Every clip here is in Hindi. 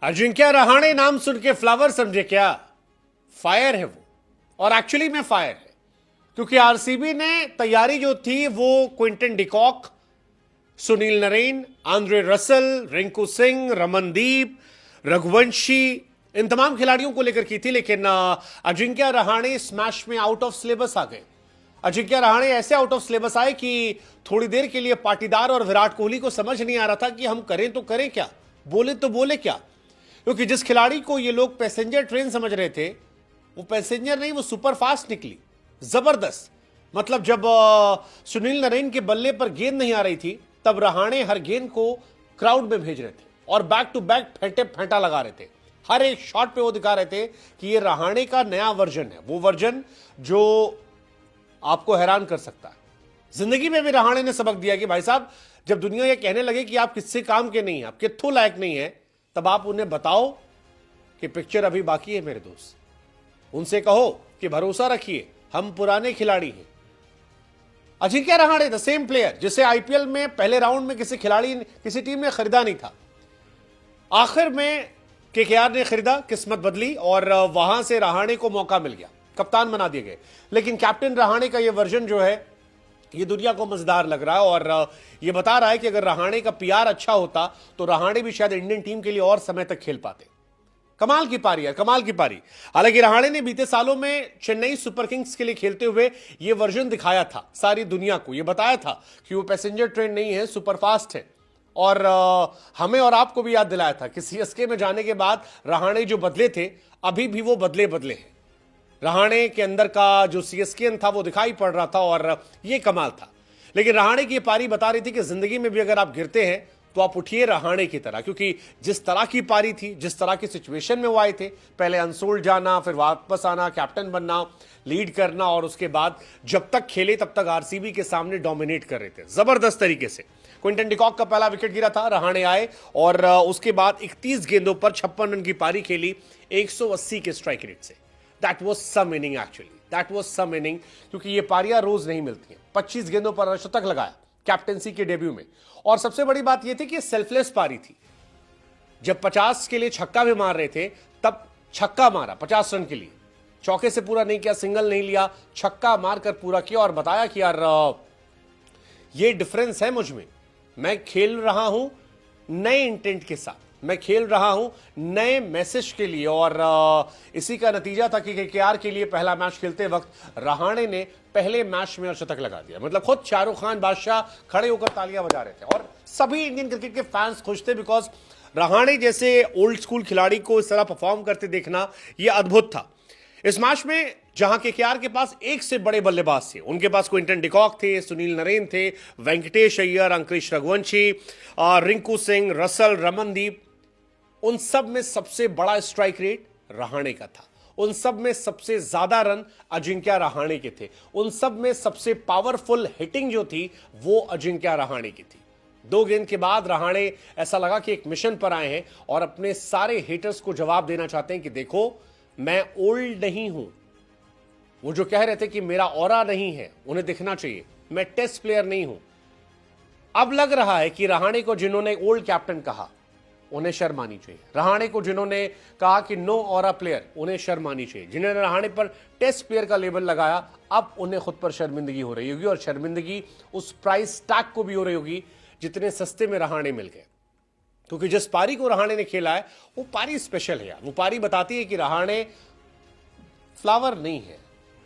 अजिंक्य रहाणे नाम सुन के फ्लावर समझे क्या? फायर है वो, और एक्चुअली में फायर है, क्योंकि आरसीबी ने तैयारी जो थी वो Quinton de Kock, Sunil Narine, Andre Russell, Rinku Singh, Ramandeep, Raghuvanshi, इन तमाम खिलाड़ियों को लेकर की थी। लेकिन अजिंक्य रहाणे स्मैश में आउट ऑफ सिलेबस आ गए। अजिंक्य रहाणे ऐसे आउट ऑफ सिलेबस आए कि थोड़ी देर के लिए पाटीदार और विराट कोहली को समझ नहीं आ रहा था कि हम करें तो करें क्या, बोले तो बोले क्या। क्योंकि जिस खिलाड़ी को ये लोग पैसेंजर ट्रेन समझ रहे थे, वो पैसेंजर नहीं, वो सुपर फास्ट निकली, जबरदस्त। मतलब जब सुनील नरेन के बल्ले पर गेंद नहीं आ रही थी, तब रहाणे हर गेंद को क्राउड में भेज रहे थे और बैक टू बैक फेंटे फेंटा लगा रहे थे। हर एक शॉट पे वो दिखा रहे थे कि ये रहाणे का नया वर्जन है, वो वर्जन जो आपको हैरान कर सकता है। जिंदगी में भी रहाणे ने सबक दिया कि भाई साहब, जब दुनिया ये कहने लगे कि आप किससे काम के नहीं हैं, आप कित्थू लायक नहीं है, तब आप उन्हें बताओ कि पिक्चर अभी बाकी है मेरे दोस्त। उनसे कहो कि भरोसा रखिए, हम पुराने खिलाड़ी हैं। Ajinkya Rahane the same player जिसे आईपीएल में पहले राउंड में किसी खिलाड़ी, किसी टीम ने खरीदा नहीं था, आखिर में केकेआर ने खरीदा, किस्मत बदली और वहां से रहाणे को मौका मिल गया, कप्तान बना दिए गए। लेकिन कैप्टन रहाणे का यह वर्जन जो है, ये दुनिया को मजेदार लग रहा है और ये बता रहा है कि अगर रहाणे का पीआर अच्छा होता तो रहाणे भी शायद इंडियन टीम के लिए और समय तक खेल पाते। कमाल की पारी है, कमाल की पारी। हालांकि रहाणे ने बीते सालों में चेन्नई सुपर किंग्स के लिए खेलते हुए ये वर्जन दिखाया था सारी दुनिया को, ये बताया था कि वो पैसेंजर ट्रेन नहीं है, सुपर फास्ट है। और हमें और आपको भी याद दिलाया था कि सीएसके में जाने के बाद रहाणे जो बदले थे, अभी भी वो बदले बदले हैं। रहाणे के अंदर का जो सीएसकेन था वो दिखाई पड़ रहा था और ये कमाल था। लेकिन रहाणे की पारी बता रही थी कि जिंदगी में भी अगर आप गिरते हैं तो आप उठिए रहाणे की तरह, क्योंकि जिस तरह की पारी थी, जिस तरह की सिचुएशन में वो आए थे, पहले अनसोल्ड जाना, फिर वापस आना, कैप्टन बनना, लीड करना, और उसके बाद जब तक खेले तब तक आरसीबी के सामने डोमिनेट कर रहे थे जबरदस्त तरीके से। क्विंटन डिकॉक का पहला विकेट गिरा था, रहाणे आए और उसके बाद 31 गेंदों पर 56 रन की पारी खेली 180 के स्ट्राइक रेट से। That was some inning, actually that was some inning, क्योंकि ये पारियां रोज नहीं मिलती हैं। 25 गेंदों पर अर्धशतक लगाया कैप्टेंसी के डेब्यू में, और सबसे बड़ी बात यह थी कि सेल्फलेस पारी थी। जब 50 के लिए छक्का भी मार रहे थे, तब छक्का मारा 50 रन के लिए, चौके से पूरा नहीं किया, सिंगल नहीं लिया, छक्का मारकर पूरा किया और बताया कि यार ये डिफरेंस है मुझ में, मैं खेल रहा हूं नए इंटेंट के साथ, मैं खेल रहा हूं नए मैसेज के लिए। और इसी का नतीजा था कि केकेआर के लिए पहला मैच खेलते वक्त रहाणे ने पहले मैच में अर्धशतक लगा दिया। मतलब खुद शाहरुख खान बादशाह खड़े होकर तालियां बजा रहे थे और सभी इंडियन क्रिकेट के फैंस खुश थे, बिकॉज रहाणे जैसे ओल्ड स्कूल खिलाड़ी को इस तरह परफॉर्म करते देखना यह अद्भुत था। इस मैच में जहां केकेआर के पास एक से बड़े बल्लेबाज थे, उनके पास क्विंटन डिकॉक थे, सुनील नरेन थे, वेंकटेश अय्यर, अंकुरिश रघुवंशी, रिंकू सिंह, रसल, रमनदीप, उन सब में सबसे बड़ा स्ट्राइक रेट रहाणे का था। उन सब में सबसे ज्यादा रन अजिंक्य रहाणे के थे। उन सब में सबसे पावरफुल हिटिंग जो थी वो अजिंक्य रहाणे की थी। 2 गेंद के बाद रहाणे ऐसा लगा कि एक मिशन पर आए हैं और अपने सारे हेटर्स को जवाब देना चाहते हैं कि देखो, मैं ओल्ड नहीं हूं। वो जो कह रहे थे कि मेरा ऑरा नहीं है, उन्हें दिखना चाहिए, मैं टेस्ट प्लेयर नहीं हूं। अब लग रहा है कि रहाणे को जिन्होंने ओल्ड कैप्टन कहा, उन्हें शर्म आनी चाहिए। रहाणे को जिन्होंने कहा कि नो ऑरा प्लेयर, उन्हें शर्म आनी चाहिए। जिन्होंने रहाणे पर टेस्ट प्लेयर का लेबल लगाया, अब उन्हें खुद पर शर्मिंदगी हो रही होगी, और शर्मिंदगी उस प्राइस टैग को भी हो रही होगी जितने सस्ते में रहाणे मिल गए। क्योंकि जिस पारी को रहाणे ने खेला है वो पारी स्पेशल है यार। वो पारी बताती है कि रहाणे फ्लावर नहीं है,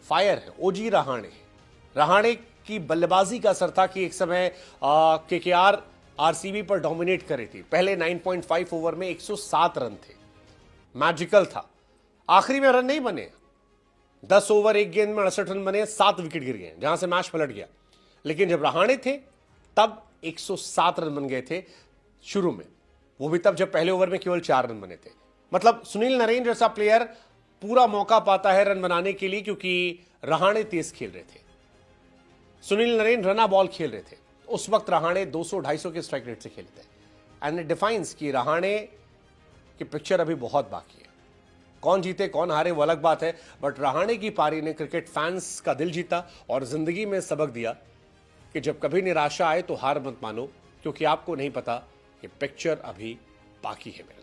फायर है, ओजी रहाणे है। रहाणे की बल्लेबाजी का असर था कि एक समय केकेआर आरसीबी पर डोमिनेट कर रही थी। पहले 9.5 ओवर में 107 रन थे, मैजिकल था। आखिरी में रन नहीं बने, 10 ओवर 1 गेंद में 68 रन बने, 7 विकेट गिर गए, जहां से मैच पलट गया। लेकिन जब रहाणे थे तब 107 रन बन गए थे शुरू में, वो भी तब जब पहले ओवर में केवल 4 रन बने थे। मतलब सुनील नरेन जैसा प्लेयर पूरा मौका पाता है रन बनाने के लिए, क्योंकि रहाणे तेज खेल रहे थे। सुनील नरेन रना बॉल खेल रहे थे। उस वक्त रहाणे 200-250 के स्ट्राइक रेट से खेलते हैं। एंड इट डिफाइंस कि रहाणे की पिक्चर अभी बहुत बाकी है। कौन जीते कौन हारे वो अलग बात है, बट रहाणे की पारी ने क्रिकेट फैंस का दिल जीता और जिंदगी में सबक दिया कि जब कभी निराशा आए तो हार मत मानो, क्योंकि आपको नहीं पता कि पिक्चर अभी बाकी है।